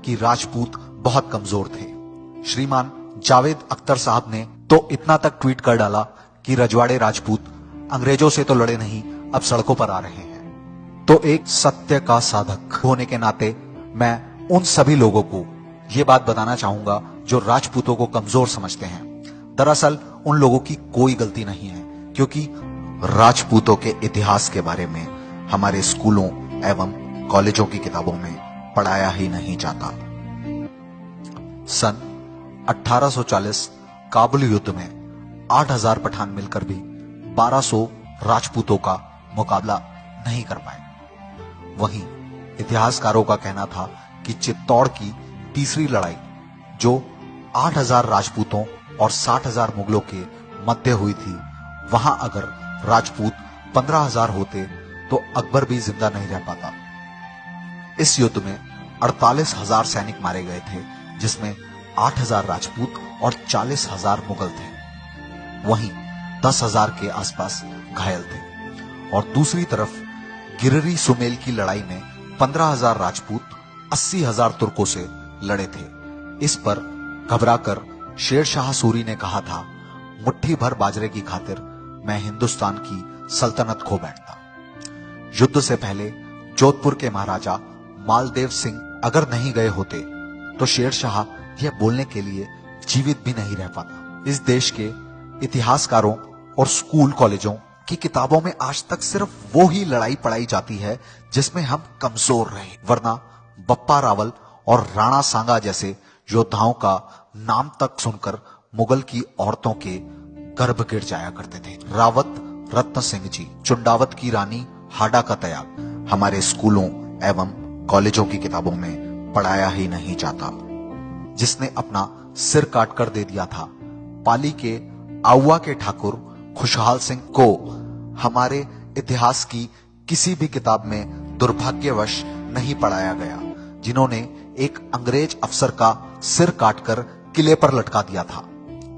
कि राजपूत बहुत कमजोर थे। श्रीमान जावेद अख्तर साहब ने तो इतना तक ट्वीट कर डाला कि रजवाड़े राजपूत अंग्रेजों से तो लड़े नहीं, अब सड़कों पर आ रहे हैं। तो एक सत्य का साधक होने के नाते मैं उन सभी लोगों को यह बात बताना चाहूंगा जो राजपूतों को कमजोर समझते हैं। दरअसल उन लोगों की कोई गलती नहीं है, क्योंकि राजपूतों के इतिहास के बारे में हमारे स्कूलों एवं कॉलेजों की किताबों में पढ़ाया ही नहीं जाता। सन 1840 काबुल युद्ध में 8000 पठान मिलकर भी 1200 राजपूतों का मुकाबला नहीं कर पाए। वहीं इतिहासकारों का कहना था कि चित्तौड़ की तीसरी लड़ाई जो 8000 राजपूतों और 60,000 मुगलों के मध्य हुई थी, वहां अगर राजपूत 15,000 होते तो अकबर भी जिंदा नहीं रह पाता। इस युद्ध में 48,000 सैनिक मारे गए थे, जिसमें 8,000 राजपूत और 40,000 मुगल थे। वहीं 10,000 के आसपास घायल थे। और दूसरी तरफ गिरिरी सुमेल की लड़ाई में 15,000 राजपूत 80,000 तुर्कों से लड़े थे। इस पर घबराकर शेर शाह सूरी ने कहा था, मुट्ठी भर बाजरे की खातिर मैं हिंदुस्तान की सल्तनत खो बैठता। युद्ध से पहले जोधपुर के महाराजा मालदेव सिंह अगर नहीं गए होते तो शेर शाह यह बोलने के लिए जीवित भी नहीं रह पाता। इस देश के इतिहासकारों और स्कूल कॉलेजों की किताबों में आज तक सिर्फ वो ही लड़ाई पढ़ाई जाती है जिसमें हम कमजोर रहे, वरना बप्पा रावल और राणा सांगा जैसे योद्धाओं का नाम तक सुनकर मुगल की औरतों के गर्भ गिर जाया करते थे। रावत रत्न सिंह जी, चुंडावत की रानी हाडा का त्याग हमारे स्कूलों एवं कॉलेजों की किताबों में पढ़ाया ही नहीं जाता। जिसने अपना सिर काटकर दे दिया था, पाली के आउवा के ठाकुर खुशहाल सिंह को हमारे इतिहास की किसी भी किताब में दुर्भाग्यवश नहीं पढ़ाया गया, जिन्होंने एक अंग्रेज अफसर का सिर काटकर किले पर लटका दिया था,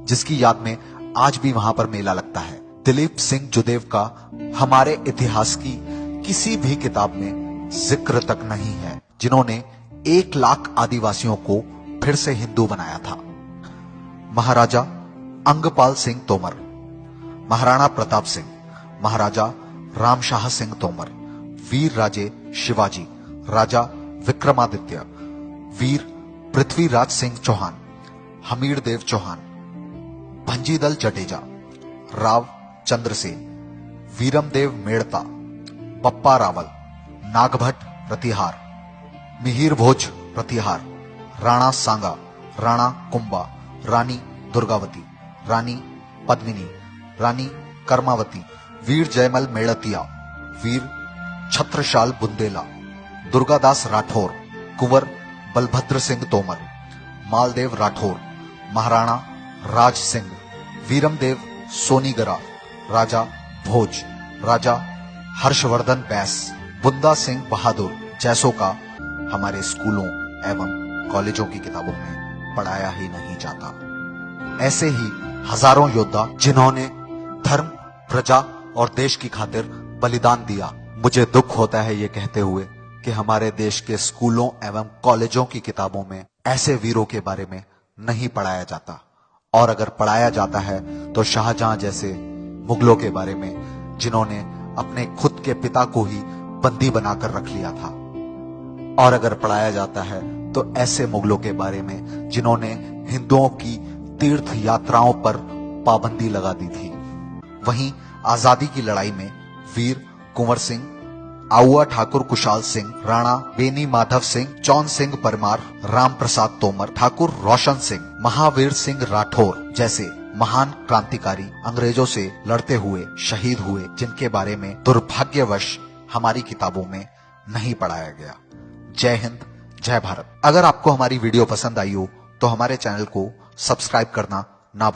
जिसकी याद में आज भी वहां पर मेला लगता है। दिलीप सिंह जुदेव का हमारे इतिहास की किसी भी किताब में जिक्र तक नहीं है, जिन्होंने 1 लाख आदिवासियों को फिर से हिंदू बनाया था। महाराजा अंगपाल सिंह तोमर, महाराणा प्रताप सिंह, महाराजा रामशाह सिंह तोमर, वीर राजे शिवाजी, राजा विक्रमादित्य, वीर पृथ्वीराज सिंह चौहान, हमीर देव चौहान, भंजीदल जडेजा, राव चंद्रसेन, वीरमदेव मेड़ता, बप्पा रावल, नागभट्ट प्रतिहार, मिहिर भोज प्रतिहार, राणा सांगा, राणा कुंभा, रानी दुर्गावती, रानी पद्मिनी, रानी कर्मावती, वीर जयमल मेड़तिया, वीर छत्रशाल बुंदेला, दुर्गादास राठौर, कुंवर बलभद्र सिंह तोमर, मालदेव राठौर, महाराणा राज सिंह, वीरमदेव सोनीगरा, राजा भोज, राजा हर्षवर्धन बैस, बुंदा सिंह बहादुर जैसों का हमारे स्कूलों एवं कॉलेजों की किताबों में पढ़ाया ही नहीं जाता। ऐसे ही हजारों योद्धा जिन्होंने धर्म, प्रजा और देश की खातिर बलिदान दिया। मुझे दुख होता है ये कहते हुए कि हमारे देश के स्कूलों एवं कॉलेजों की किताबों में ऐसे वीरों के बारे में नहीं पढ़ाया जाता, और अगर पढ़ाया जाता है तो शाहजहां जैसे मुगलों के बारे में, जिन्होंने अपने खुद के पिता को ही बंदी बनाकर रख लिया था। और अगर पढ़ाया जाता है तो ऐसे मुगलों के बारे में जिन्होंने हिंदुओं की तीर्थ यात्राओं पर पाबंदी लगा दी थी। वहीं आजादी की लड़ाई में वीर कुंवर सिंह, आउआ ठाकुर कुशाल सिंह, राणा बेनी माधव सिंह, चौन सिंह परमार, राम प्रसाद तोमर, ठाकुर रोशन सिंह, महावीर सिंह राठौर जैसे महान क्रांतिकारी अंग्रेजों से लड़ते हुए शहीद हुए, जिनके बारे में दुर्भाग्यवश हमारी किताबों में नहीं पढ़ाया गया। जय हिंद, जय भारत। अगर आपको हमारी वीडियो पसंद आई हो तो हमारे चैनल को सब्सक्राइब करना